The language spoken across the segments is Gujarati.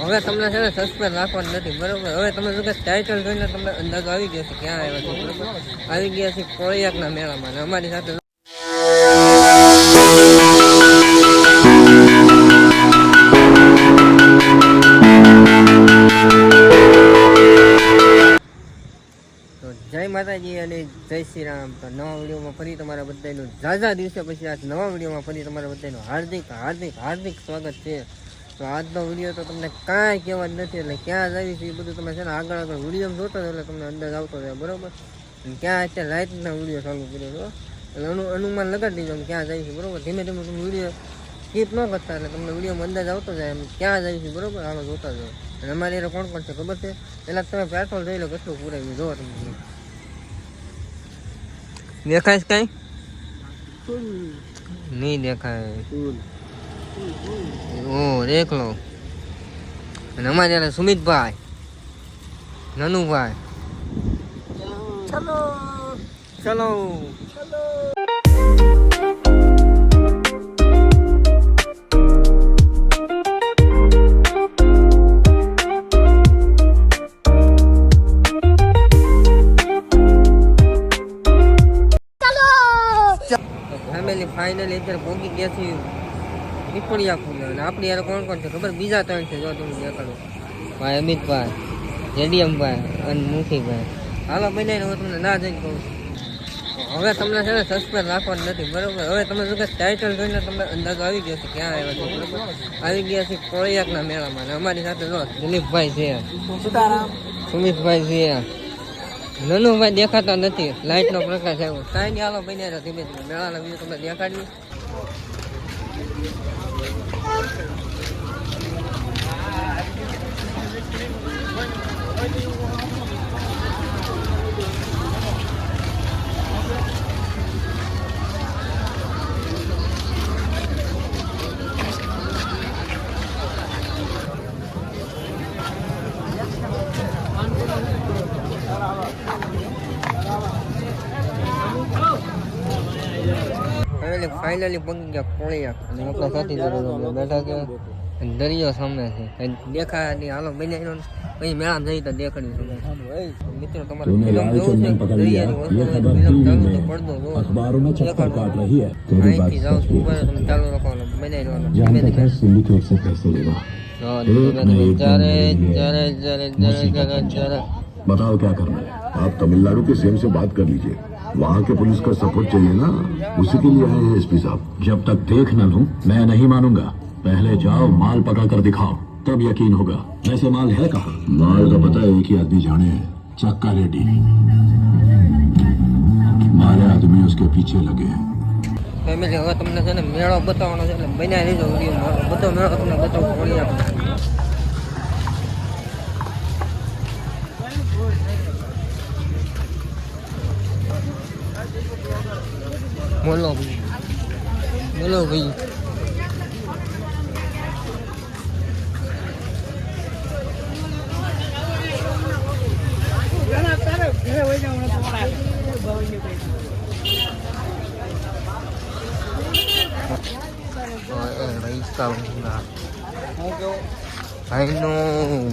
હવે તમને છે ને સસ્પેન્સ રાખવાનું નથી બરોબર. હવે તમે જો કે ટાઇટલ જોઈને તમને અંદાજો આવી ગયો છે ક્યાં આવ્યા છે બરોબર. આવી ગયા છે કોળિયાકના મેળામાં. અમારી સાથે જય માતાજી અને જય શ્રી રામ. તો નવા વિડીયોમાં ફરી તમારા બધાનું ઝાઝા દિવસે પછી આ નવા વિડીયોમાં ફરી તમારા બધાનું હાર્દિક હાર્દિક હાર્દિક સ્વાગત છે. તો આજનો વિડીયો તો તમને કાંઈ કહેવા જ નથી, એટલે ક્યાં જ આવી છે એ બધું તમે છે ને આગળ આગળ વિડીયો જોતો જ એટલે તમને અંદાજ આવતો જાય બરાબર. ક્યાં અત્યારે લાઇટના વિડીયો ચાલુ કર્યો હતો એટલે અનુમાન લગાડી દીધો ક્યાં જાય છે બરાબર. ધીમે ધીમે તમે વિડીયો સ્કીપ ન કરતા એટલે તમને વિડીયોમાં અંદાજ આવતો જાય એમ ક્યાં જાય છે બરાબર. હાલો જોતા જાઓ. અને અમારી એને કોણ કોણ છે ખબર છે? પહેલાં તમે પેટ્રોલ જોઈ લો કેટલું પૂરાવ્યું જોવો તમે. દેખાય છે કઈ? નહીં દેખાય. ઓ દેખ લો. અને અમારે યાર સુમિતભાઈ, નનુભાઈ, ચલો ચલો ફેમિલી ફાઇનલી અત્યારે પહોંચી ગયા છીએ પીપળિયા ફૂલે. અને આપણી યાર કોણ કોણ છે ખબર? બીજા ત્રણ છે જો તમે દેખાડો. ભાઈ અમિતભાઈ, જેડીએમભાઈ અને મુખીભાઈ. હાલો બનાવીને હું તમને ના જઈને કહું. હવે તમને છે ને સસ્પેન્સ રાખવાનું નથી બરોબર. હવે તમે જો કે ટાઇટલ જોઈને તમને અંદાજો આવી ગયો છે ક્યાં આવ્યા છે બરોબર. આવી ગયા છે કોળિયાકના મેળામાં. અને અમારી સાથે જો દિલીપભાઈ છે, સુમિતભાઈ છે, નનુભાઈ દેખાતા નથી, લાઇટનો પ્રકાશ આવ્યો. કાંઈ નહીં હાલો બને ધીમે ધીમે મેળાના વિડીયો તમને દેખાડીએ. ફાઇનલી પહોંચી ગયા કોળિયાક. અને આપણા સાથીદારો બેઠા છે. દરિયો સામે છે, દેખાય નહીં. હાલો બનાવી પછી મેળામાં જઈ તો દેખાડ્યું. મિત્રો તમારે ફિલ્મ જોવું છે દરિયાની વસ્તુ ફિલ્મ ચાલુ તો પડદો જોવો અહીંથી જાઓ છું ઉપર તમે ચાલુ રાખવાનો બનાવી લેવાનો ધીમે ધીમે. बताओ क्या करना है? आप तमिलनाडु के सीएम से बात कर लीजिए. वहाँ के पुलिस का सपोर्ट चाहिए ना, उसी के लिए आए हैं एसपी साहब. जब तक देख न लूं मैं नहीं मानूंगा. पहले जाओ माल पका कर दिखाओ, तब यकीन होगा. वैसे माल है कहाँ? माल का पता एक ही आदमी जाने है, चक्का रेड्डी. हमारे आदमी उसके पीछे लगे हैं. ફેમિલી હવે તમને છે ને મેળો બતાવવાનો છે એટલે બનાવી લેજો વિડીયો. બધો મેળો તમને બતાવું કોળિયાક. બોલો ભાઈ, બોલો ભાઈ. ભાઈનું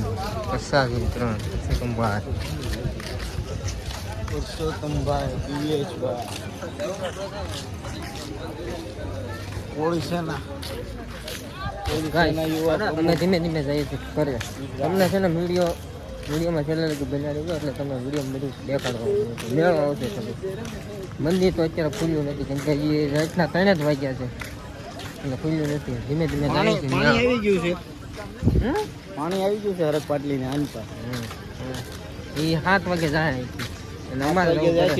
પ્રસાદી ત્રણ પુરુષોત્તમભાઈ, પુરુષોત્તમભાઈ, દિવેશભાઈ, ઓડિશાના અમે ધીમે ધીમે જઈએ છીએ કરે. તમને છે ને વિડીયોમાં છેલ્લે લગી બનાવી દો એટલે તમે વિડીયો બધું દેખાડવાનું મેળો આવશે. તમે મંદિર તો અત્યારે ખુલ્યું નથી કેમ કે એ રાતના 3 જ વાગ્યા છે એટલે ખુલ્યું નથી. ધીમે ધીમે પાણી આવી ગયું છે. પાણી આવી ગયું છે હરક પાટલીને આનતા. એ 7 વાગે જાય અહીંથી. અને અમારે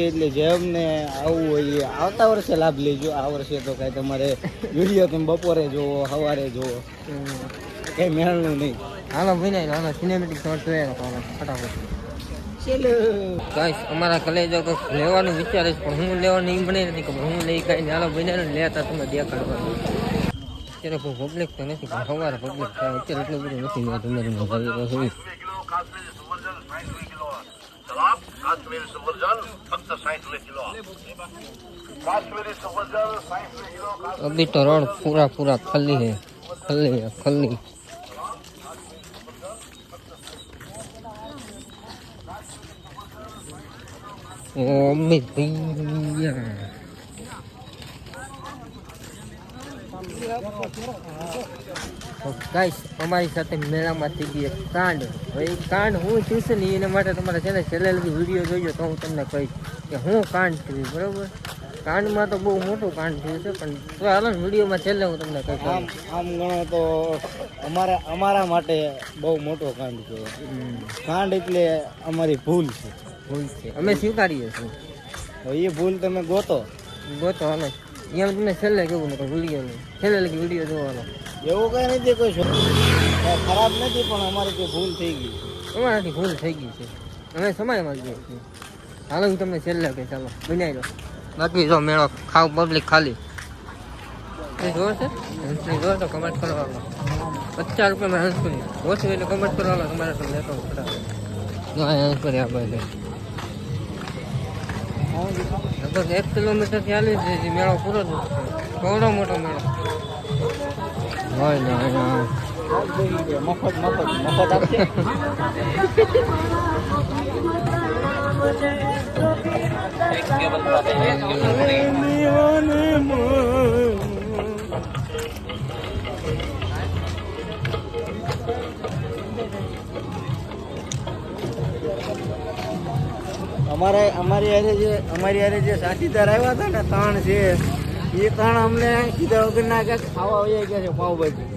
એટલે જેમને આવવું હોય આવતા વર્ષે લાભ લેજો. આ વર્ષે તો કાંઈ તમારે વિડીયો તમે બપોરે જોવો સવારે જોવો કઈ મેળનું નહીં. હાલો ભાઈ હાલો સિનેમેટિક શોટ જોઈએ ફટાફટ. ગાઈસ અમારા કલેજો તો લેવાનું વિચારે છે પણ હું લેવાનું એ મને નથી ખબર. હું લઈ કાંઈ હાલો ભાઈ લેતા તમે દેખાડવાનું. અત્યારે કોઈ પબ્લિક તો નથી પણ સવારે પબ્લિક થાય. અત્યારે એટલું બધું નથી મેં તમારી મજા काश्मीरी सफरजन फक्त 60 किलो. काश्मीरी सफरजन 60 किलो. अभी तो रोड पूरा खाली है, खाली है खाली. અમિત ભૈયા ગાઈસ અમારી સાથે મેળામાં થઈ ગઈ એક કાંડ. હવે એ કાંડ હું થયું છે ને એના માટે તમારે છે ને છેલ્લે લગી વિડીયો જોઈજો તો હું તમને કહીશ કે હું કાંડ થયું. બરાબર, કાંડમાં તો બહુ મોટું કાંડ થયું છે, પણ તો હાલો ને વિડીયોમાં છેલ્લે હું તમને કહીશ. આમ ગણો તો અમારા માટે બહુ મોટો કાંડ છે. કાંડ એટલે અમારી ભૂલ છે. ભૂલ છે, અમે સ્વીકારીએ છીએ. હવે એ ભૂલ તમે ગોતો હાલો એમ તમને છેલ્લે કેવું ને ભૂલી ગયો નહીં, છેલ્લે લગી વિડીયો જોવાનો. એવું કઈ નથી, કોઈ ખરાબ નથી, પણ અમારી કોઈ ભૂલ થઈ ગઈ. અમારાથી ભૂલ થઈ ગઈ છે, અમે સમયમાં જ છીએ. હાલો હું તમને છેલ્લે કહીશ, ચાલો બનાવી લો. બાકી જો મેળો ખાવ પબ્લિક ખાલી જોર છે. હંસની જોર તો કમેન્ટ કરવાનો. 50 રૂપિયામાં હંસની ઓછું એટલે કમેન્ટ કરવાનો. તમારે તો લેતો જો હંસ કરી આપણે લગભગ 1 કિલોમીટર થી હાલી છે. મેળો પૂરો જ કેવડો મોટો મેળો હોય ને. મફત આપશે. અમારી હારે જે સાથીદાર આવ્યા હતા ને ત્રણ છે, એ ત્રણ અમને કીધા વગર ના કે ખાવા વયા ગયા છે પાવભાજી.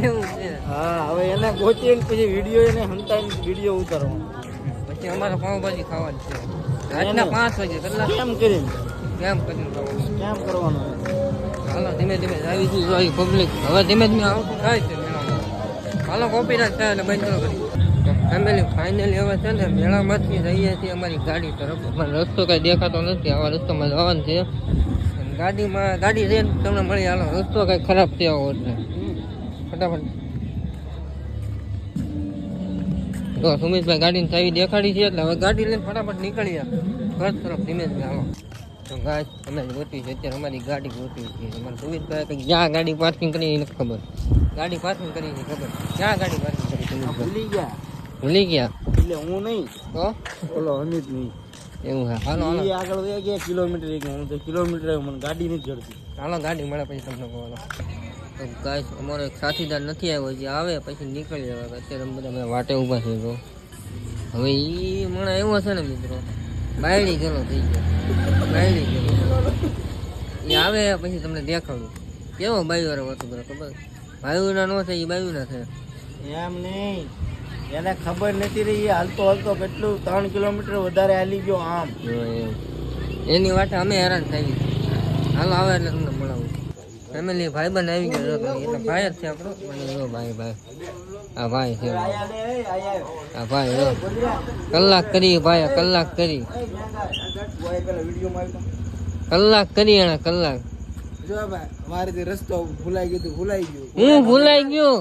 એવું છે. હા, હવે એને ગોતીને પછી વિડીયો એને હંતાઈને વિડીયો ઉતારવાનો. પછી અમારે પાવભાજી ખાવાની છે રાતના 5 વાગે. કેટલા કેમ કરીને કરવાનું? હાલો ધીમે ધીમે આવી ગયું જોઈ પબ્લિક. હવે ધીમે ધીમે આવતું થાય છે મેળામાં. હાલો કોપીરાઈટ થાય એટલે બંધ કરો કરી. ફેમિલી ફાઇનલી હવે છે ને મેળામાંથી જઈએ છીએ અમારી ગાડી તરફ. પણ રસ્તો કઈ દેખાતો નથી, આવા રસ્તામાં જવાનું છે. ગાડી જઈને તમને મળી. હાલો રસ્તો કઈ ખરાબ છે આવો એટલે ફટાફટ. તો સુમિતભાઈ ગાડીની ચાવી દેખાડી છે એટલે હવે ગાડી લઈને ફટાફટ નીકળીએ ઘર તરફ ધીમે ધીમે. હાલો તો ગાય અમે ગોતી છે અત્યારે અમારી ગાડી ગોતી છે. અમારે સુમિતભાઈ કંઈક જ્યાં ગાડી પાર્કિંગ કરી એ નથી ખબર. ગાડી પાર્કિંગ કરી છે ખબર, ક્યાં ગાડી પાર્કિંગ કરી સુમિતભાઈ ભૂલી ગયા. એટલે હું નહીં તો ઓલો અમિત નહીં. એવું છે. હાલો હાલો આગળ વયા ગયા કિલોમીટર. હું તો કિલોમીટર મને ગાડી નથી જડતી. હાલો ગાડી મળે પછી તમને કહો. તો ગાય અમારો એક સાથીદાર નથી આવ્યો, જે આવે પછી નીકળી જવા. અત્યારે અમે બધા વાટે ઊભા છે. તો હવે એ મને એવો છે ને મિત્રો, બાયડી ગયેલો થઈ ગયો. બાયડી ગયેલો એ આવે પછી તમને દેખાડું કેવો બાયુવાળો હતો. બરાબર ખબર બાયુના ન થાય, એ બાયુના થાય. એમ નહીં, એને ખબર નથી રહી. હાલતો કેટલું 3 કિલોમીટર વધારે હાલી ગયો. આમ એની વાટે અમે હેરાન થઈ. હાલો આવે એટલે તમને મળાવું. ફેમિલી ભાઈબંધ આવી ગયો એટલે ભાઈ જ છે આપણો. મને ભાઈ આ ભાઈ છે. આ ભાઈ કલાક કરી ભાઈ, કલાક કરી એને કલાક. મારે રસ્તો ભૂલાઈ ગયો. હું ભૂલાઈ ગયો.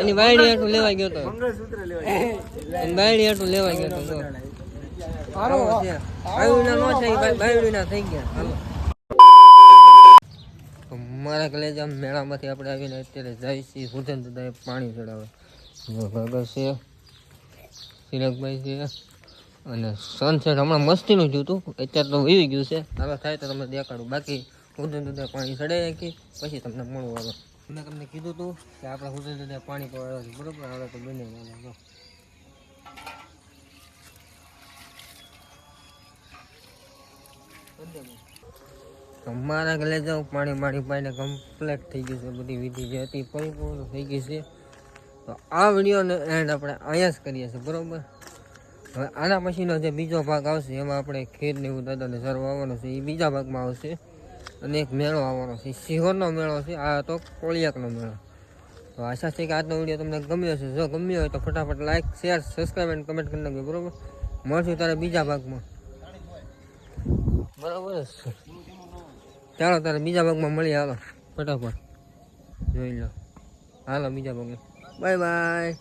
એની બાયડી હાટું લેવા ગયો તો. એની બાયડી હાટું લેવા ગયો તો. બાયડીના થઈ ગયા. મારા કલેજા મેળામાંથી આપણે આવીને અત્યારે જાય છીએ ભૂજન દાદાએ પાણી ચડાવે. ભગત છે, સિલકભાઈ છે અને સનસેટ હમણાં મસ્તીનું જ હતું. અત્યારે તો વીવી ગયું છે. હવે થાય તો તમને દેખાડું. બાકી ભૂજન દાદાએ પાણી ચડાવી નાખી પછી તમને મળવું. આવે મેં તમને કીધું હતું કે આપણે ભૂજન દાદાએ પાણી પવાડે છે. બરોબર, હવે તો બને જો અમારા ગલે જાઉં પાણી પાઈને કમ્પ્લીટ થઈ ગયું છે. બધી વિધિ જે હતી પરિપૂર્ણ થઈ ગઈ છે. તો આ વિડીયોને એન્ડ આપણે અહીંયા જ કરીએ છીએ. બરાબર, હવે આના પછીનો જે બીજો ભાગ આવશે એમાં આપણે ખેત ને એવું દાદાને સર્વ આવવાનો છે, એ બીજા ભાગમાં આવશે. અને એક મેળો આવવાનો છે, સિહોરનો મેળો છે. આ તો કોળિયાકનો મેળો. તો આશા છે કે આજનો વિડીયો તમને ગમ્યો છે. જો ગમ્યો હોય તો ફટાફટ લાઈક, શેર, સબસ્ક્રાઈબ અને કમેન્ટ કરી નાખજો. બરાબર, મળશું તારે બીજા ભાગમાં. બરાબર, ચાલો તારે બીજા ભાગમાં મળીએ. હાલો ફટાફટ જોઈ લો. હાલો બીજા ભાગમાં. Bye bye.